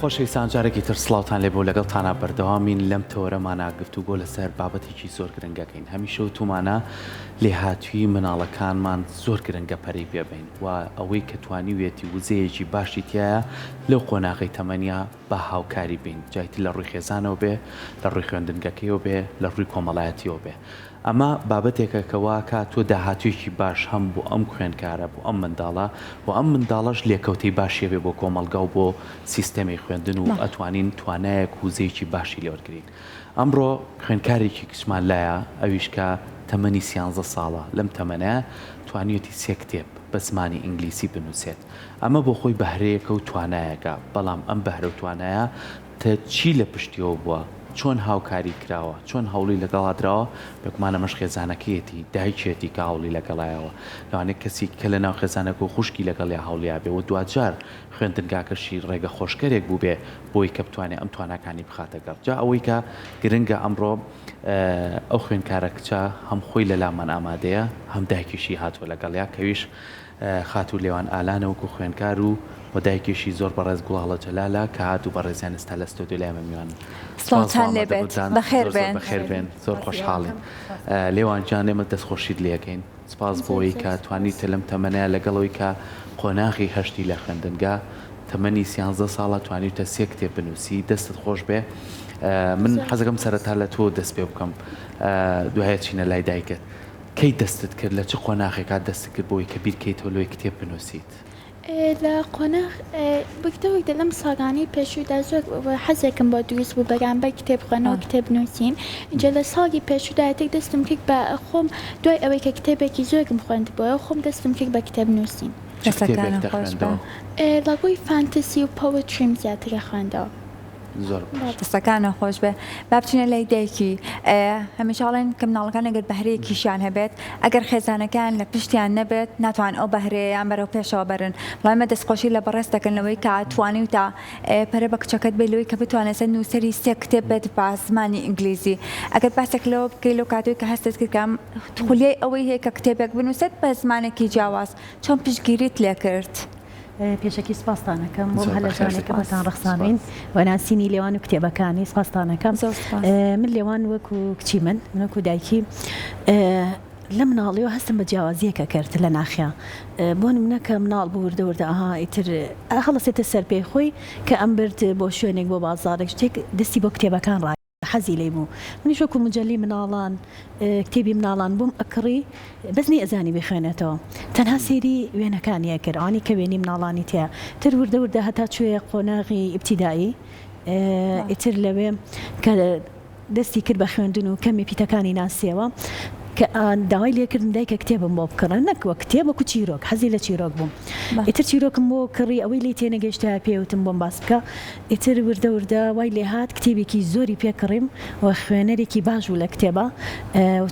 خۆشەویستان جارێکی تر سڵاوتان لێ بۆ لەگەڵتانە بەردەوامین لەم تۆرەمانە گفتوگۆ لەسەر بابەتێکی زۆر گرنگەکەین هەمیشە وتومانە لێهاتووی مناڵەکانمان زۆر گرنگە پەرەی پێبین و ئەوەی کە توانیوێتی وزەیەکی باشی تایە لەو قۆناغی تەمەنیا بە هاوکاری بین جایتی لە ڕووی خێزانەوە بێ لە ڕووی خوێندنگەکەیەوە بێ لە ڕووی کۆمەڵایەتیەوە بێ ئەمە بابەتێکە کەوا کە تۆ داهاتوویەکی باش هەم بۆ ئەم خوێندکارە بۆ ئەم منداڵە و ئەم منداڵەش لێکەوتەی باشیە بێ بۆ کۆمەلگا و بۆ سیستەمی خوێندن و ئەتوانین توانایەک وزەیەکی باشی لێوەرگین ئەمڕۆ خوێندکارێکی کچمان لایە ئەویش کە تەمەنی 13 ساڵە لەم تەمەنە توانیوەتی 3 کتێب بە زمانی ئینگلیسی بنووسێت ئەمە بۆ خۆی بەهرەیەکە و توانایەکە بەڵام ئەم بەهرە و توانایە چی لە پشتیەوە بووە چۆن هاوکاری کراوە چۆن هەوڵی لەگەڵادراوە بێکمانە مەش خێزانەکەیەتی دایکێتی کە هەوڵی لەگەڵایەوە لەوانێت کەسی کە لە ناو خێزانەکە و خوشکی لەگەڵی هەوڵیا بێ و دوجار خوێندنگاکەشی ڕێگە خۆشکەرێک بوو بێ بۆی کە بتوانێت ئەم توانەکانی بخاتەگەڕ جا ئەوەی کە گرنگە ئەمڕۆ ئەو خوێندکارە کچە هەم خۆی لە لامان ئامادەیە هەم دایکیشی هاتووە لەگەڵیا کەویش خاتو لێوان ئالانە وەکو خوێندکار و دایکێکی زۆر بەڕێز گوڵاڵە جەلالە کە هاتوو بە ڕێزیان ئێستا لە ستۆدیۆ لای مەمیوان سڵاتان لێبێت بەخێر بێن زۆر خۆشحاڵین لێوان جان ئێمە دەستخۆشیت لێەکەین سپاس بۆی کە توانیتە لەم تەمەنەیە لەگەڵەوەی کە قۆناغی هەشتی لە خوێندنگا تەمەنی 13 ساڵە توانیتە 3 کتێب بنووسی دەستت خۆش بێ من حەزەکەم سەرەتا لە تۆ دەست پێ بکەم دوایە چینە لای دایکت کەی دەستت کرد لە چ قۆناغێکا دەست کرد بۆی کە بیرکەیتەوە لۆی کتێب بنووسیت لە قۆناغ بکتەوەی لەم ساڵانی پێشودا زۆر حەزێکم بۆ دروست بوو بەرامبەر کتێب خوێنەوە کتێب نووسین اینجا لە ساڵی پێشودا یەکێک دەستم کرد بە خۆم دوای ئەوەی کە کتێبێکی زۆرم خوێندبووە خۆم دەستم کرد بە کتێب نووسین لە ڕووی فانتەسی و پۆوەتریم زیاترە خوێندەوە دەستەکانە خۆش بێ با بچینە لای دایکی هەمیشاڵێن کە مناڵەکان ئەگەر بەهرەیەکیشیان هەبێت ئەگەر خێزانەکان لە پشتیان نەبێت ناتوان ئەو بەهرەیەیان بەرەو پێشەوە بەرن بەڵامە دەستخۆشی لە بەڕێز دەکەنەوەی کە توانی و تا پەرە بە کچەکەت بێ لەوەی کە بتوانێت سەر نووسەری 3 کتێب بێت بە زمانی ئینگلیزی ئەگەر باسێک لەوە بکەی لەو کاتوی کە هەستت کردکەم خولیای ئەوەی هەیە کە کتێبێک بنووسێت بە زمانێکی جیاواز چۆن پشتگیریت لێ کرد پێشەکی سپاسانەکەم بۆ هەلەجانێکە بەتان ڕخسانین وەناسینی لێوان و کتێبەکانی سپاسانەکەم من لێوان وەکو کچی من وەکو دایکی لە مناڵیەوە هەستم بە جیاوازیەکە کرد لە ناخیا بۆ نمونەکە مناڵ بوو وردەوردە ئاها ئیتر هەڵەسێتە سەر پێی خۆی کە ئەم برد بۆ شوێنێک بۆ بازارێک شتێک دەستی بۆ کتێبەکان ڕای حەزی لێ بوو منیش وەکو مجەلی مناڵان کتێبی مناڵان بووم ئەکڕی بەزنی ئەزانی بخوێنێتەوە تەنها سێری وێنەکانیە کرد ئەوانی کە وێنی مناڵانی تەیە تر وردەوردە هەتا کوێ قۆناغی ئیبتیدایی ئیتر لەوێ کە دەستی کرد بە خوێندن و کەمی پیتەکانی ناسیەوە کە داوای لێکردن دایکە کتێبم بۆ بکڕن نەکوە کتێبەکو چیرۆک حەزی لە چیرۆک بووم ئیتر چیرۆکم بۆ کڕی ئەوەی لێ تێنەگەیشتا پێوتم بۆم باس بکە ئیتر وردە وای لێ هات کتێبێکی زۆری پێکڕیم و خوێنەرێکی باش بوو لە کتێبە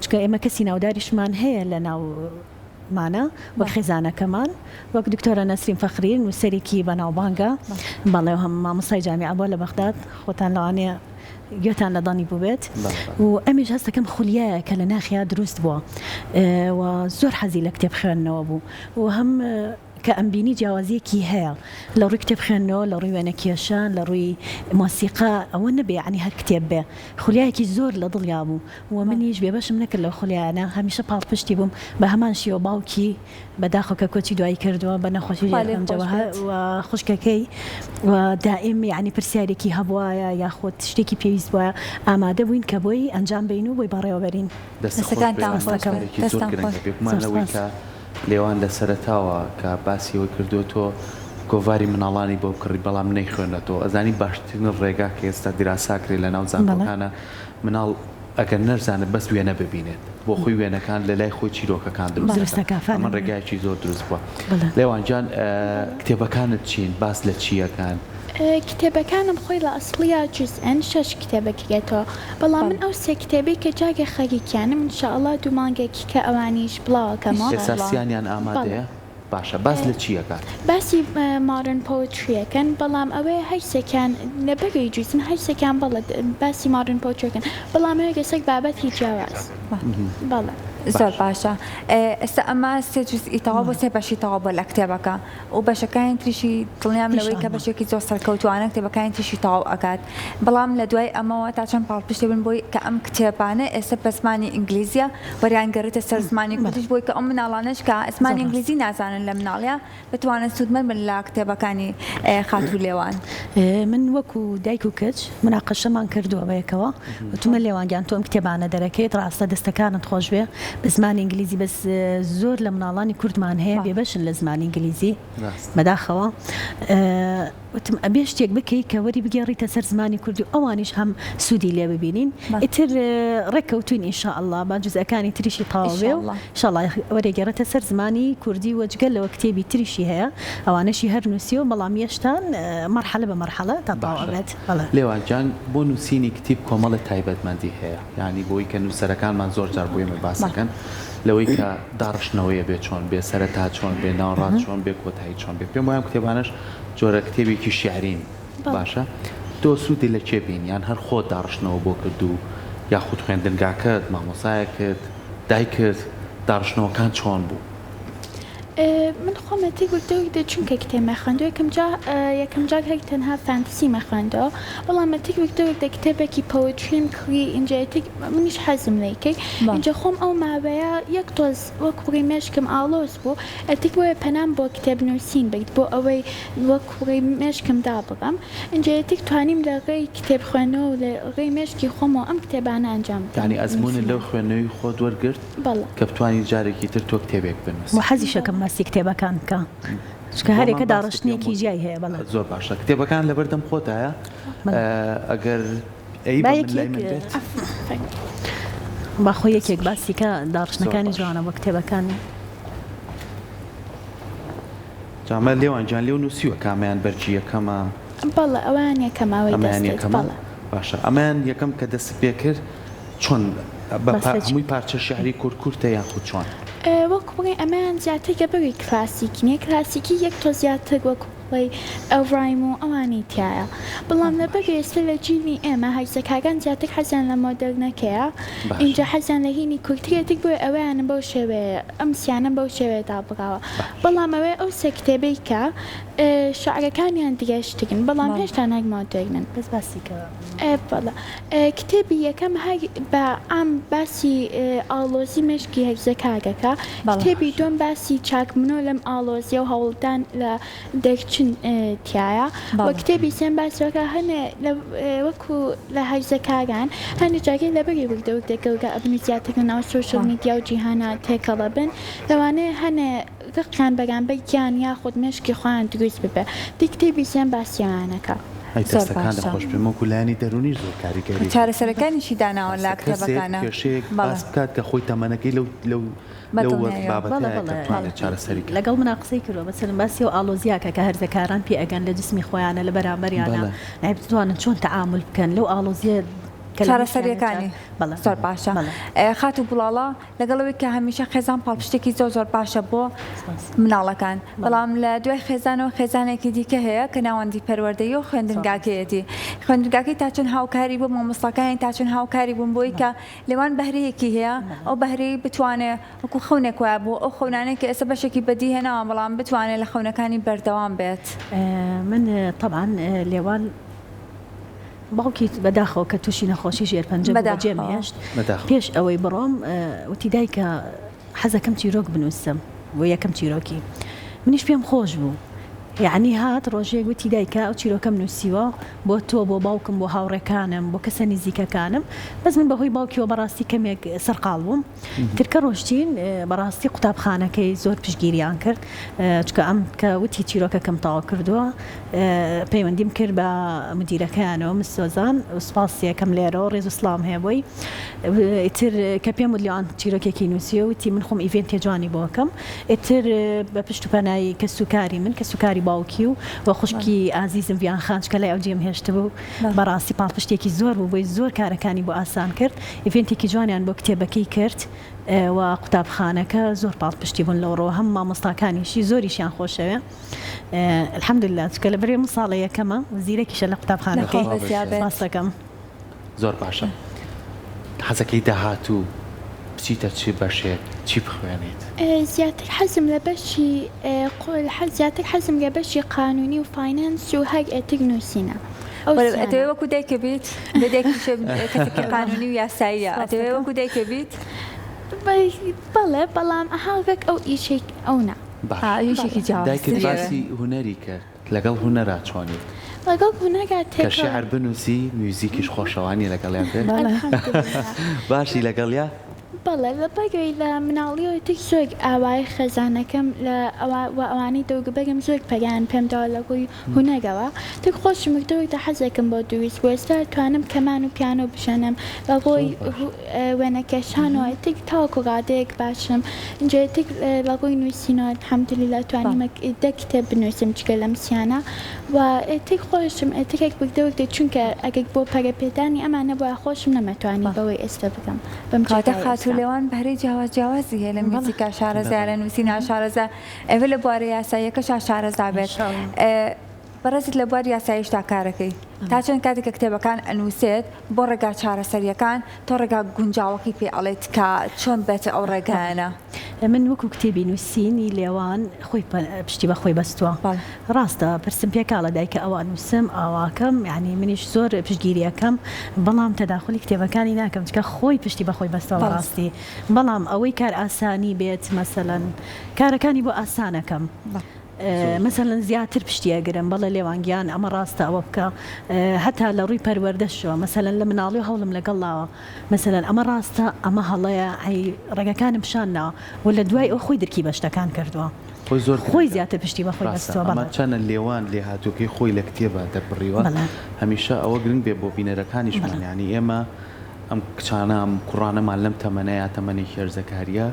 چکە ئێمە کەسی ناوداریشمان هەیە لە ناو مانە وەک خێزانەکەمان وەک دکتۆرە نەسرین فەخرین و سەرێکی بەناوبانگە بەڵێ هەم مامۆستای جامیعە بووە لە بەغداد خۆتان لەوانەیە گوێتان لە دانی بووبێت و ئەمیش هەستەکەم خولیایە کە لە ناخیا دروست بووە و زۆر حەزی لە کتێب خوێندنەوە بوو و هەم کە ئەمبینی جیاوازیەکی هەیە لە ڕووی کتێب خوێندنەوە لە ڕووی وێنە کێشان لە ڕووی مۆسیقا ئەوە نەبێ عنی هەر کتێب بێ خولیایەکی زۆر لە دڵیا بوو و منیش بێبەشم نەکرد لەو خولیانە هەمیشە پاڵپشتی بووم بە هەمان شیوە باوکی بەداخۆکە کۆچی دوایی کردووە بە نەخۆشی و خوشکەکەی و دائیم یعنی پرسیارێکی هەبوایە یاخۆت شتێکی پێویست وایە ئامادە بووین کە بۆی ئەنجام بین و بۆی بەڕێوەبەرین لێوان لە سەرەتاوە کە باسیەوە کردو تۆ گۆڤاری مناڵانی بۆ کڕی بەڵام نەیخوێنێتەوە ئەزانی باشترین ڕێگا کە ئێستا دیراساکرێ لە ناو زانکۆکانە مناڵ ئەگەر نەرزانێت بەس وێنە ببینێت بۆ خۆی وێنەکان لە لای خۆی چیرۆکەکان دروستەکە من ڕێگایکی زۆر دروست بووە لێوانجان کتێبەکانت چین باس لە چیەکان کتێبەکانم خۆی لە ئەسڵیا جزئەن 6 کتێبەکەێتەوە بەڵام من ئەو 3 کتێبی کە جاگە خەریکیانم انشاءالله دوو مانگێکی کە ئەوانیش بڵاوەکەمەوە ئێساسیانیان ئامادەیە باشە باس لە چیەکان باسی مارن پۆتریەکەن بەڵام ئەوەیە هەر سێکیان لەبەرەوەی جویسن هەر سێکیان بەڵێ باسی مارن پۆتریەکەن بەڵام ئەوەیە گەسەک بابەتی جیاواز بەڵێ زۆر باشە ئێستا ئەمە سێ جزئی تەواو بۆ سێ بەشی تەواو بۆ لە کتێبەکە و بەشەکانی تریشی دڵنیام لەوەی کە بەشێکی زۆر سەرکەوتوانە کتێبەکانی تریشی تەواو ئەکات بەڵام لە دوای ئەمەوە تا چەند پاڵپشتێ بن بۆی کە ئەم کتێبانە ئێستا بە زمانی ئینگلیزیە وەریانگەڕێتە سەر زمانی کوردیش بۆی کە ئەم مناڵانەش کە ئەسمانی ئینگلیزی نازانن لە مناڵەیە بتوانن سوودمەند بن لە کتێبەکانی خاتوو لێوان من وەکو دایک و کچ مناقەشەمان کردووە بەیەکەوە وتمە لێوانگیان تۆم کتێبانە دەرەکەیت ڕاستە دەستەکانت خۆش بێ بە زمانی ئینگلیزی بەس زۆر لە مناڵانی کوردمان هەیە بێبەشن لە زمانی ئینگلیزی بەداخەوە وتم ئەبێ شتێک بکەی کە وەری بگەڕیتە سەر زمانی کوردی و ئەوانیش هەم سوودی لێ ببینین ئیتر ڕێککەوتوین ئینشاءالله با جوزەکانی تریشی تاوێ و ئینشاءالله وەرێگەڕێتە سەر زمانی کوردی وەجگەل لەوە کتێبی تریشی هەیە ئەوانەشی هەر نووسی و بەڵام یەشتان مەرحەلە بە مەرحەلە تا تاوابێت لێوان جان بۆ نووسینی کتێب کۆمەڵە تایبەتمەندی هەیە یعنی بۆی کە نووسەرەکانمان زۆر جار بۆیمە باسەکەن لەوەی کە داڕشنەوەیە بێت چۆن بێ سەرەتا چۆن بێ ناوڕات چۆن بێ کۆتایی چۆن بێ پێم وایە کتێبانش جۆرە کتێبێکی شیعرین باشە تۆ سوودی لە کێ بین یان هەر خۆت داڕشنەوە بۆ کرد و یاخود خوێندنگاکەت مامۆسایەکت دایکت داڕشنەوەکان چۆن بوو من خۆمەتی گوتەوەی چونکە کتێمە خوێندو یەکەم جار هەر تەنها فانتسیمە خوێندەوە بەڵام مەتی گوتەوەی کتێبێکی پەوەتریم کڕی اینجایەتی منیش حەزم لەیکەی اینجا خۆم ئەو ماوەیە یەک تۆز وەکوڕی مێشکم ئاڵۆز بوو ئەتیک وەیە پەنام بۆ کتێب نووسین بێت بۆ ئەوەی وەکوڕی مێشکم دابڕم اینجایەتی توانیم لە ڕێی کتێب خوێنەوە و لە ڕێی مێشکی خۆمەوە ئەم کتێبانە ئەنجام یعنی ئەزمونت لەو خوێنەوەی خۆت وەرگرت کە بتوانیت جارێکی تر تۆ کتێبێک بنووسیت حەزیشەکەم باسی کتێبەکان بکە چکە هەرێکە داڕشتنێکی جیای هەیە بەڵام زۆر باشە کتێبەکان لەبەردەم خۆتایە ئەگەر باخۆ یەکێک باسیکە داڕشتنەکانی جوانە بۆ کتێبەکانی جامە لێوان جان لێو نووسیوە کامیان بەرجی یەکەمە بەڵێ ئەوان یەکەمەوەی دەستێت بەڵێ باشە ئەمان یەکەم کە دەست پێ کرد چۆن هەمووی پارچە شعری کورتە یان خود چۆن وەکوڕی ئەمان زیاتر گەبەری کلاسیکنیە کلاسیکی یەک تۆ زیاتر وەکوڵی ئەو ڕایم و ئەوانی تایە بەڵام لەبەر ئێستا لە جیلی ئێمە هەرزەکاران زیاتر حەزیان لە مۆدەرنەکەیە اینجا حەزیان لە هینی کورتێتێک بۆی ئەویانە بەو شێوەیە ئەم سیانە بەو شێوەیەدا بڕاوە بەڵام ئەوەی ئەو سەکتێبەی کە شعرەکانیان درێژترن بەڵام هێشتا نەک مۆدەرنن بەس باسیکە بەڵێ کتێبی یەکەم هەر بە ئەم باسی ئاڵۆزی مشکی هەرزەکارەکە کتێبی دوم باسی چاکمنۆ لەم ئاڵۆزیە و هەوڵدان لە دەرچن تایە وە کتێبی سێم باسیەکە هەنێ وەکو لە هەرزەکاران هەنێ جاگەی لەبەری وردەوە دەگەڵگە ئەبنی زیاترن ناو سۆشەڵ میدیا و جیهانە تێکەڵە بن لەوانەیە هەنێ ڕقیان بەرامبەر گیان یاخود مشکی خۆیان دروست ببێ دی کتێبی سێم باسییانەکە دەستەکان دەخۆش پێم وەکو لایانی دەرونی زۆر کاریگەری چارەسەرەکانیشی داناوە لا کتێبەکانە کێشەیەک باس بکات کە خۆی تەمەنەکەی لەو بابەتە چارەسەری لەگەڵ منە قسەی کردوە بەسەر باسی و ئالۆزیاکە کە هەرزەکاران پێ ئەگەن لە جسمی خۆیانە لە بەرامبەریانە نایبتوانن چۆن تەعامل بکەن لەو ئالۆزیە چارەسەریەکانی زۆر باشە خات و بڵاڵە لەگەڵەوەی کە هەمیشە خێزان پاڵپشتێکی زۆر باشە بۆ مناڵەکان بەڵام لە دوای خێزانەوە خێزانێکی دیکە هەیە کە ناوەندی پەروەردەیی و خوێندنگاکەیەتی خوێندنگاکەی تا چۆن هاوکاری بۆ مامۆستاکانی تا چۆن هاوکاری بوون بۆی کە لێوان بەهرەیەکی هەیە ئەو بەهرەی بتوانێت وەکو خەونێک وایە بۆ ئەو خەونانەی کە ئێستا بەشێکی بەدی هێناوە بەڵام بتوانێت لە خەونەکانی بەردەوام بێت من طبعا لێوان باوکی بەداخەوە کە تووشی نەخۆشی ژێرپەنجە بەجێمێشت پێش ئەوەی بڕۆم وتی دایکە حەزەکەم چیرۆک بنووسم بۆ یەکەم چیرۆکی منیش پێم خۆش بوو یعنی هات ڕۆژێک وتی دایکە ئەو چیرۆکەم نووسیوە بۆ تۆ بۆ باوکم بۆ هاوڕێکانم بۆ کەسە نزیکەکانم بەس من بەهۆی باوکیەوە بەڕاستی کەمێک سەرقاڵ بووم ترکە ڕۆشتین بەڕاستی قوتابخانەکەی زۆر پشگیریان کرد چکە ئەم کە وتی چیرۆکەکەم تاوا کردووە پەیوەندیم کرد بە مدیرەکەیانەوە مسۆزان سوپاسیەکەم لێرەوە ڕێز و سڵام هەیە بۆی ئیتر کە پێم ولیان چیرۆکێکی نووسیە وتی من خۆم ئیڤێنتێ جوانی بۆکەم ئیتر بە پشت و پەنایی کە سوکاری من کە سوکاری باوکی و خوشکی ئازیزم ڤیان خان کە لای ئەو جێم هێشت بوو بەڕاستی پاڵپشتێکی زۆر بوو بۆی زۆر کارەکانی بۆ ئاسان کرد ئیڤێنتێکی جوانیان بۆ کتێبەکەی کرد و قوتابخانەکە زۆر پاڵپشتی بوون لەوڕۆ هەم مامۆستاکانیشی زۆریشیان خۆشەوە الحەمدوللا چکە لە بەرێ من ساڵە یەکەمە زیرەکیشە لە قوتابخانەکەی ماستەکەم زۆر باشە حەزەکەی داهاتوو بچیتە چی بەشێک چی بخوێنیت؟ زیاتر حەزم لە بەشی زیاتر حەزم لە بەشی قانونی و فاینانس و هەر ئێتر نووسینە. ئەتەوێ وەکو دایکە بیت بەدایکی کەسێکی قانونی و یاساییە ئەتەوێ وەکو دایکە بیت؟ بەڵێ بەڵام ئەهاوێک ئەو ئیشێک ئەونا ئیشێکی جیاواز. دایکت باسی هونەری کرد لەگەڵ هونەرا چۆنی؟ لەگەڵ هونەرا کە شێعر بنووسی میوزیکیش خۆشەوانی لەگەڵیان کرد؟ باشی لەگەڵیا؟ بەڵێ لە بەگەی لە مناڵیەوە تێک زۆر ئاوای خەزانەکەم لە ئەوانەی دەوروبەرم زۆر پەیان پێمداوە لە ڕووی هونەرەوە تێک خۆشم کردەوەی حەزێکم بۆ دوویست بۆ ئێستا توانم کەمان و پیانۆ بشەنم لە ڕۆی وێنەکەشانەوە تێک تاوەکو ڕادەیەک باشم اینجا تێک لە ڕووی نووسینەوە الحەمدوللیلا توانیم دە کتێب بنووسم چگە لەم سیانە و تێک خۆشم تێکێک بگدەوەکتێ چونکە ئەگەر بۆ پەرەپێدانی ئەمانە بۆ خۆشم نەمەتوانی بەوەی ئێستا بکەم بەم خاتو لێوان بەهرەی جیاوازی هەیە لە میوزیکا شارەزا لە نووسینە شارەزا ئەوە لە بوارە یاساییەکەش شارەزا بێت بەڕێزت لە بوار یاساییشتا کارەکەی تا چەند کاتێکە کتێبەکان ئەنووسێت بۆ ڕێگا چارەسەریەکان تۆ ڕێگا گونجاوەکەی پێ ئەڵێت کە چۆن بێتە ئەو ڕێگایانە. من وەکو کتێبی نووسینی لێوان خۆی پشتی بە خۆی بەستووە ڕاستە پرسم پێکاڵە دایکە ئەوە نووسم ئاواکەم یعنی منیش زۆر پشتگیریەکەم بەڵام تەداخلی کتێبەکانی ناکەم چکە خۆی پشتی بە خۆی بەستەوە ڕاستی بەڵام ئەوەی کار ئاسانی بێت مەسەلەن کارەکانی بۆ ئاسانەکەم. مثلا زیاتر پشتیەگرم بەڵێ لێوانگیان ئەمە ڕاستە ئەوە بکە هەتا لە ڕووی پەروەردەشەوە مثلا لە مناڵی و هەوڵم لەگەڵاوە مثلا ئەمە ڕاستە ئەمە هەڵەیە ڕێگەکانم شانناوە و لە دوای ئەو خۆی درکی بەشتەکان کردووە خۆی زیاتر پشتی بە خۆی بەستەوە ئەمە چەنە لێوان لێ هاتووکەی خۆی لە کتێبە دەبڕیوە هەمیشە ئەوە گرنگ بێ بۆ بینەرەکانیشمان ینی ئێمە ئەم کچانە ئەم کوڕانەمان لەم تەمەنەیە تەمەنی خێرزەکاریە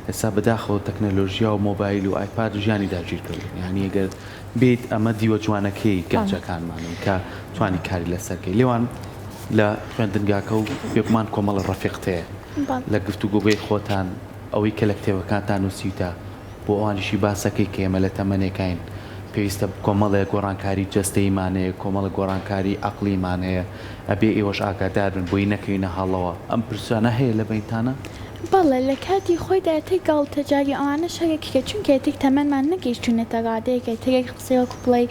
ئێستا بەداخەوە تەکنەلۆژیا و مۆبایل و ئایپاد ژیانی داگیر کردن یعنی ئەگەر بێت ئەمە دیوە جوانەکەی گەنجەکانمانن کە توانی کاری لەسەرکەی لێوان لە خوێندنگاکە و پێمان کۆمەڵە ڕەفیقتەیە لە گفتوگۆگەی خۆتان ئەوەی کە لە کتێبەکانتان نووسیتە بۆ ئەوانیشی باسەکەی کە ئێمە لە تەمەنێکین پێویستە کۆمەڵێک گۆڕانکاری جەستەیمانەیە کۆمەڵە گۆڕانکاری عەقلیمانەیە ئەبێ ئێوەش ئاگادار بن بۆی نەکەوینە هەڵەوە ئەم پرسیانە هەیە لە بینتانە؟ بەڵێ لە کاتی خۆیدا تێک گاڵتەجاری ئەوانە شەرێکیکە چونکە تێک تەمەمان نەگەیشتونێتە ڕادەیەکە تێک قسەیەک بڵێ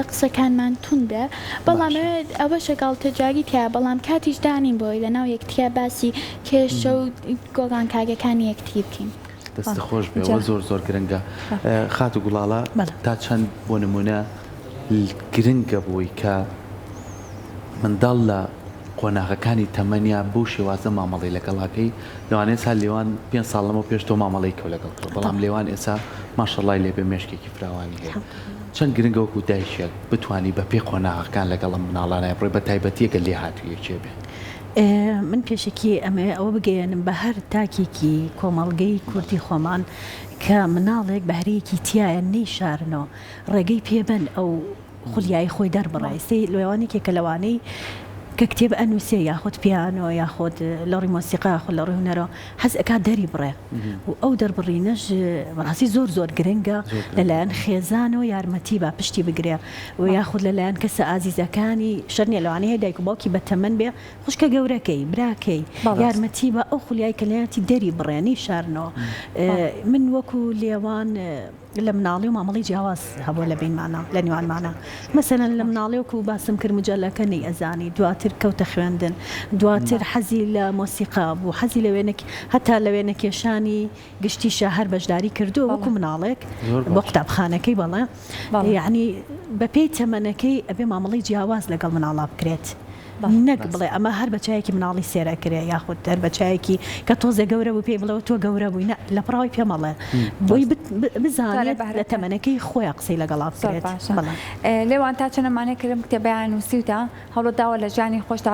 قسەکانمان تون بێ بەڵام ئەوەشە گاڵتەجاری تیا بەڵام کاتیش دانین بۆی لە ناو یەکتیا باسی کێشە و گۆڕانکاریەکانی یەکتی بکەین. دەستە خۆش بێەوە زۆر زۆر گرنگە خات و گوڵاڵە تا چەند بۆ نمونە گرنگە بووی کە منداڵ لە قۆناغەکانی تەمەنیا بۆ شێوازە مامەڵی لەگەڵاکەی لەوانەیە سا لێوان 5 ساڵەمە پێش تۆ مامەڵی کەو لەگەڵ بەڵام لێوان ئێسا ماشەڵای لێبێ مێشکێکی فراوانی هەیە چەند گرنگە وەکو دایشێک بتوانی بە پێ قۆناغەکان لەگەڵم مناڵانای بڕێ بە تایبەتیەکە لێ هاتوویەکێ بێ. من پێشکی ئەوە بگەێنم بە هەر تاکێکی کۆمەڵگەی کوردی خۆمان کە مناڵێک بەهرەیەکی تایە نەیشارنەوە ڕێگەی پێبن ئەو خولیایی خۆی دەربڕای سێ لەوانێکێک کە لەوانەی کە کتێب ئەنووسێ یاخۆت پیانۆ یاخۆت لە ڕووی مۆسیقا یاخۆ لە ڕووی هونەرەوە حەز ئەکات دەری بڕێ و ئەو دەربڕینەش بەڕاستی زۆر زۆر گرنگە لەلایەن خێزانەوە یارمەتی بە پشتی بگرێ و یاخود لەلایەن کەسە ئازیزەکانی شەرنیە لەوانەیە هەیە دایک و باوکی بەتەمەن بێ خوشکە گەورەکەی براکەی یارمەتی بە ئەو خولیای کە لایەتی دەری بڕێنی شارنەوە من وەکو لێوان لە مناڵی و مامەڵی جیاواز هەبووە لە بینمانە لە نیوانمانە مەسەلەن لە مناڵی وەکو باسم کرد مجەلەکە نەی ئەزانی دواتر کەوتە خوێندن دواتر حەزی لە مۆسیقا بوو حەزی لە وێنە هەتا لە وێنە کێشانی گشتی شەهر بەشداری کردو وەکو مناڵێک بۆ قوتابخانەکەی بەڵێ یعنی بە پێی تەمەنەکەی ئەبێ مامەڵی جیاواز لەگەڵ مناڵا بکرێت نەک بڵێ ئەمە هەر بەچایەکی مناڵی سێرەکرێ یاخود هەر بەچایەکی کە تۆزە گەورە بوو پێی بڵەوە تۆ گەورە بووی لە پڕاوی پێمەڵێ بۆی بزانێت لە تەمەنەکەی خۆی قسەی لەگەڵا بکرێت. لێوان تا چەندەمانەیە کردم کتێبیان نووسیوتە هەوڵەداوە لە ژیانی خۆشتا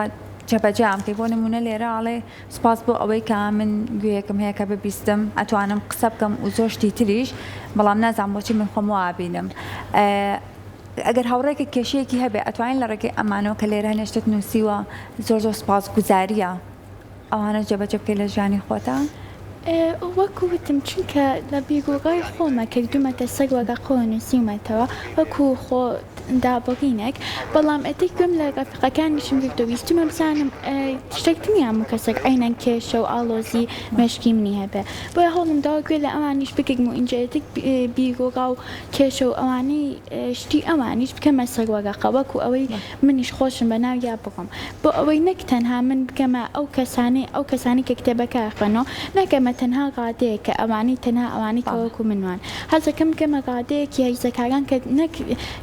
جەبەجام کەی بۆ نمونە لێرە ئاڵێ سوپاس بۆ ئەوەی کە من گوێیەکەم هەیە کە ببیستم ئەتوانم قسە بکەم و زۆر شتی تریش بەڵام نازانم بۆچی من خۆم وابینم. ئەگەر هاوڕێکە کێشەیەکی هەبێ ئەتوانین لە ڕێگەی ئەمانەوە کە لێرە هەنێشتت نووسیوە زۆر زۆر سوپاس گوزاریە ئەوانە جێبەجێ بکەی لە ژیانی خۆتە؟ وەکو وتم چونکە لە بیرۆگای خۆمە کردومەتە سەر وەگە خۆ نووسیمەتەوە وەکو خۆ دابڕینێک بەڵام ئەتی گوم لە ڕفقەکانیشم گرتوویستمە بزانم شتێکتنیان کەسێک عینەن کێشە و ئالۆزی مشکی منی هەبێ بۆیە هەڵم داوا گوێ لە ئەوانیش بکەم و ئینجێتێک بیرۆگا و کێشە و ئەوانەی شتی ئەوانیش بکەمە سەروەگەقە وەکو ئەوەی منیش خۆشم بە ناو یا بڕم بۆ ئەوەی نەک تەنها من بکەمە ئەو کەسانی کە کتێبەکە خوێنەوە نەکەمە تەنها ڕادەیە کە ئەوانی تەنها ئەوانی کەوەکو منوان حەزەکەم بکەمە ڕادەیەکی هەیزەکاران کە نەک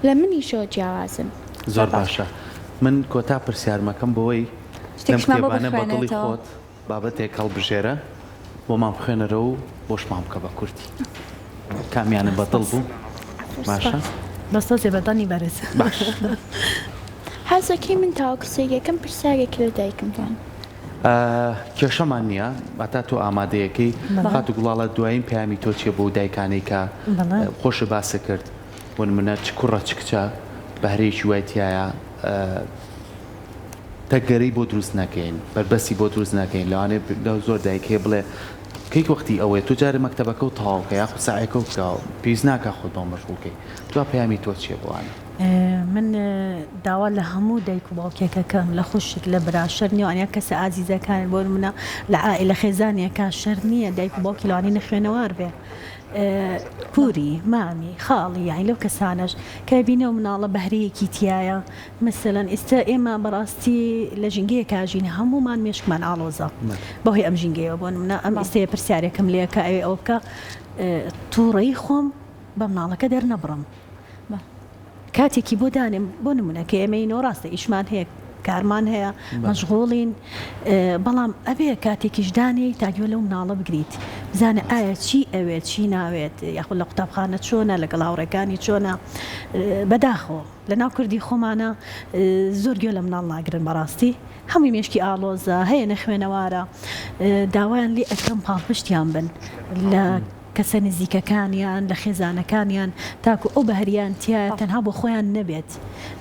لە منی شۆ جیاوازن زۆر باشە من کۆتا پرسیارمەکەم بۆی لەم کتێبانە بەدڵی خۆت بابەتێک هەڵبژێرە بۆمان بخوێنەرە و بۆشمان بکە بە کورتی کامیانە بەدڵ بوو باشە بەستە زێبەدانی بەرز باش حەزەکەی من تاوکسێکەکەم پرسیارێک لە دایکمتان کێشەمان نییە ئەتا تۆ ئامادەیەکەی خات و گوڵاڵە دوایین پامی تۆ چیە بۆ دایکانەی کە خۆشە باسە کرد بۆ منە چ کوڕە چ کچە بەهرەیەکی وایتیایە تەگەرەی بۆ دروست ناکەین بربەسی بۆ دروست ناکەین لەوانێ زۆر دایکێ بڵێ کەیک وەختی ئەوەیە تو جارە مەکتەبەکە و تەواوکە یا خو ساعەکە و بکە پێویست ناکە خۆت بۆ مەشغوڵکەی دوا پەیامی تۆ چییە بۆوانە من داوا لە هەموو دایک و باوکێکەکەم لە خوشک لە براشر نیوانیا کەسە ئازیزەکان بۆ منە لە عائلە خێزانێکە شەر نییە دایک و باوکی لەوانی نەخوێنەوار بێ پوری مامی خاڵی یانی لەو کەسانش کە بینە و مناڵە بەهرەیەکی تایە مثلەن ئێستا ئێمە بەڕاستی لە ژینگەیە کاژین هەمومان مێشکمان ئاڵۆزە بەهۆی ئەم ژینگەیە بۆن منە ئەم ئێستەیە پرسیارێکم لێکە ئەوێ ئەو بکە تووڕێی خۆم بە مناڵەکە دەرنەبڕم کاتێکی بۆ دانێم بۆ نمونەکە ئێمەینەوە ڕاستە ئیشمان هەیە کارمان هەیە مەشغوڵین بەڵام ئەبێ کاتێکیش دانێ تاگوێ لەو مناڵە بگریت بزانە ئایا چی ئەوێت چی ناوێت یاخود لە قوتابخانە چۆنە لەگەڵ هاوڕێکانی چۆنە بەداخۆ لە ناو کوردی خۆمانە زۆر گوێ لە مناڵ ناگرن بەڕاستی هەمووی مێشکی ئالۆزە هەیە نەخوێنەوارە داوایان لێ ئەەکەم پاڵپشتیان بن لە کەسە نزیکەکانیان لە خێزانەکانیان تاکو ئەو بەهریان تایە تەنها بۆ خۆیان نەبێت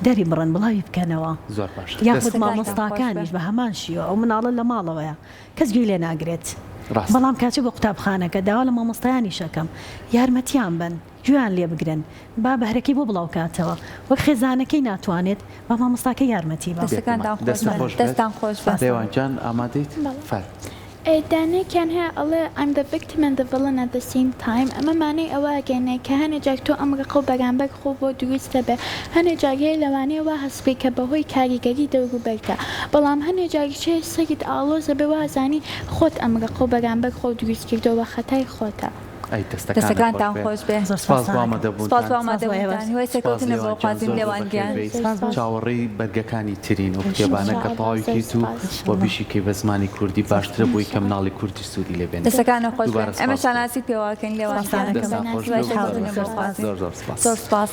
دەری بڕن بڵاوی بکەنەوە زۆر باش یاخود مامۆستاکانیش بە هەمان شیوە ئەو مناڵە لە ماڵەوەیە کەس گوێی لێ ناگرێت بەڵام کاتێ بۆ قوتابخانەکە داوا لە مامۆستایانی شەکەم یارمەتیان بن گوێیان لێ بگرن با بەهرەکەی بۆ بڵاو کاتەوە وەک خێزانەکەی ناتوانێت بە مامۆستاکە یارمەتی بە دەستان خۆش دەوانجان ئامادەیت دانەیەکیان هەیە ئەڵێ I'm the victim and the villain at the same time ئەمە مانەی ئەوە گەێنێ کە هەنێ جاک تۆ ئەمڕقە و بەرامبەر خۆ بۆ دروستە بێ هەنێ جاگەیە لەوانەیە وا هەسبی کە بەهۆی کاریگەری دەوروبەرتە بەڵام هەنێ جاریچێ سەریت ئاڵۆزە بێ وازانی خۆت ئەمڕقە و بەرامبەر خۆ دروست کردەوە خەتای خۆتە دەستەکانتان خۆش بێ چاوەڕێی بەرگەکانی ترین و کتێبانە کە تەواویکیت و بۆ بیشیکەی بە زمانی کوردی باشترە بۆی کە مناڵی کوردی سوودی لێ بێن دەستەکانە خۆش ئەمە شاناسی پێواکەین لێوان زۆر سپاس